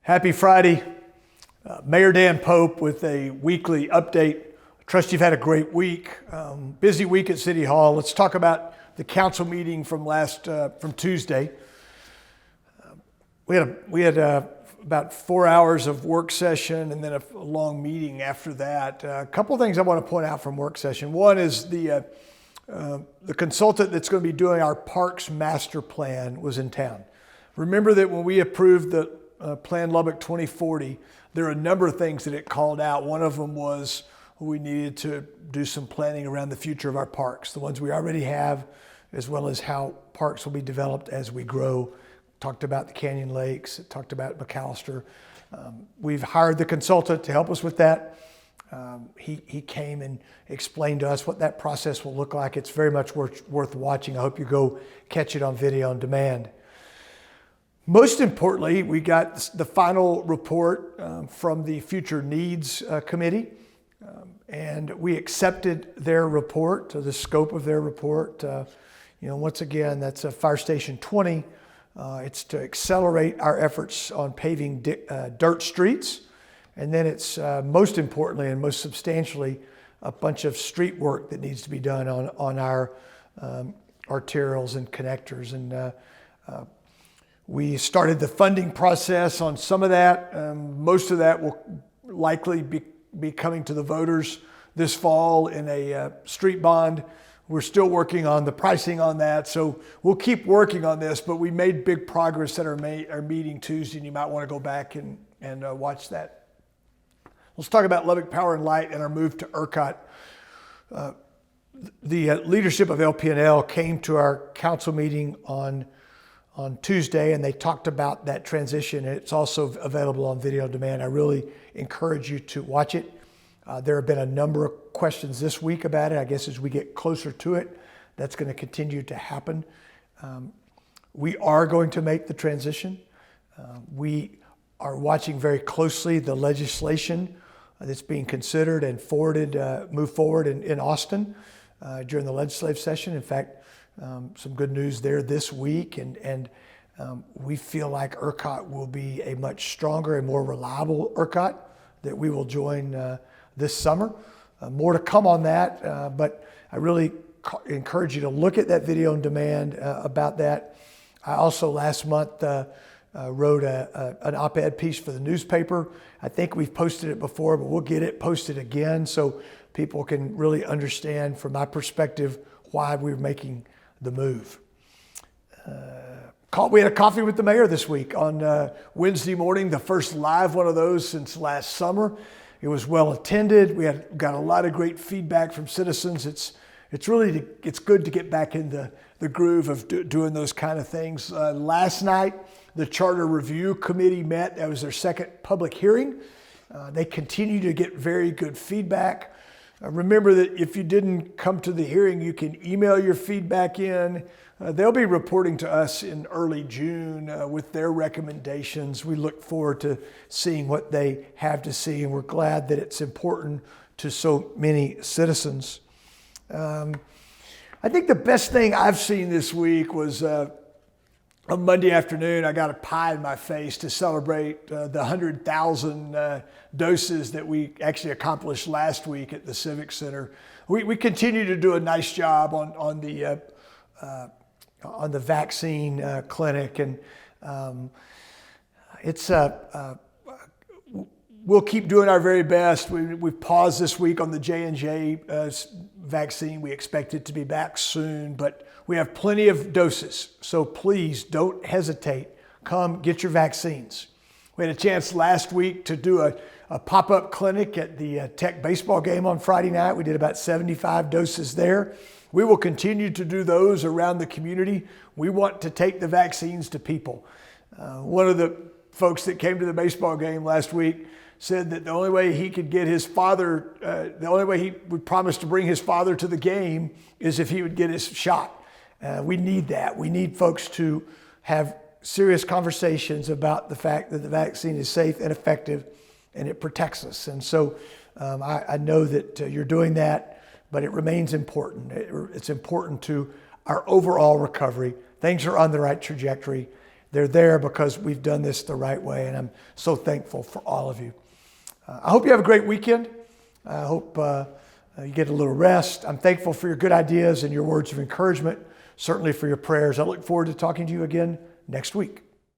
Happy Friday. Mayor Dan Pope with a weekly update. I trust you've had a great week. Busy week at City Hall. Let's talk about the council meeting from Tuesday. We had about 4 hours of work session and then a long meeting after that. A couple of things I want to point out from work session. One is the consultant that's going to be doing our parks master plan was in town. Remember that when we approved the Plan Lubbock 2040, there are a number of things that it called out. One of them was we needed to do some planning around the future of our parks, the ones we already have, as well as how parks will be developed as we grow. Talked about the Canyon Lakes, talked about McAllister. We've hired the consultant to help us with that. He came and explained to us what that process will look like. It's very much worth watching. I hope you go catch it on video on demand. Most importantly, we got the final report from the Future Needs Committee, and we accepted their report, the scope of their report. Once again, that's Fire Station 20. It's to accelerate our efforts on paving dirt streets. And then it's most importantly and most substantially a bunch of street work that needs to be done on our arterials and connectors. And we started the funding process on some of that. Most of that will likely be coming to the voters this fall in a street bond. We're still working on the pricing on that, so we'll keep working on this, but we made big progress at our meeting Tuesday, and you might want to go back and watch that. Let's talk about Lubbock Power and Light and our move to ERCOT. The leadership of LP&L came to our council meeting on Tuesday, and they talked about that transition. It's also available on video on demand. I really encourage you to watch it. There have been a number of questions this week about it. I guess as we get closer to it, that's going to continue to happen. We are going to make the transition. We are watching very closely the legislation that's being considered and move forward in Austin during the legislative session. In fact, some good news there this week, and we feel like ERCOT will be a much stronger and more reliable ERCOT that we will join this summer. More to come on that, but I really encourage you to look at that video on demand about that. I also last month wrote an op-ed piece for the newspaper. I think we've posted it before, but we'll get it posted again so people can really understand from my perspective why we're making the move. We had a coffee with the mayor this week on Wednesday morning, the first live one of those since last summer. It was well attended. We got a lot of great feedback from citizens. It's good to get back in the groove of doing those kind of things. Last night, the Charter Review Committee met. That was their second public hearing. They continue to get very good feedback. Remember that if you didn't come to the hearing, you can email your feedback in. They'll be reporting to us in early June with their recommendations. We look forward to seeing what they have to see, and we're glad that it's important to so many citizens. I think the best thing I've seen this week was on Monday afternoon, I got a pie in my face to celebrate the 100,000 doses that we actually accomplished last week at the Civic Center. We continue to do a nice job on the vaccine clinic, and we'll keep doing our very best. We've paused this week on the J&J vaccine. We expect it to be back soon, but we have plenty of doses, so please don't hesitate. Come get your vaccines. We had a chance last week to do a pop-up clinic at the Tech baseball game on Friday night. We did about 75 doses there. We will continue to do those around the community. We want to take the vaccines to people. One of the folks that came to the baseball game last week said that the only way he could get his father, the only way he would promise to bring his father to the game is if he would get his shot. We need that. We need folks to have serious conversations about the fact that the vaccine is safe and effective and it protects us. And so I know that you're doing that, but it remains important. It's important to our overall recovery. Things are on the right trajectory. They're there because we've done this the right way, and I'm so thankful for all of you. I hope you have a great weekend. I hope you get a little rest. I'm thankful for your good ideas and your words of encouragement, certainly for your prayers. I look forward to talking to you again next week.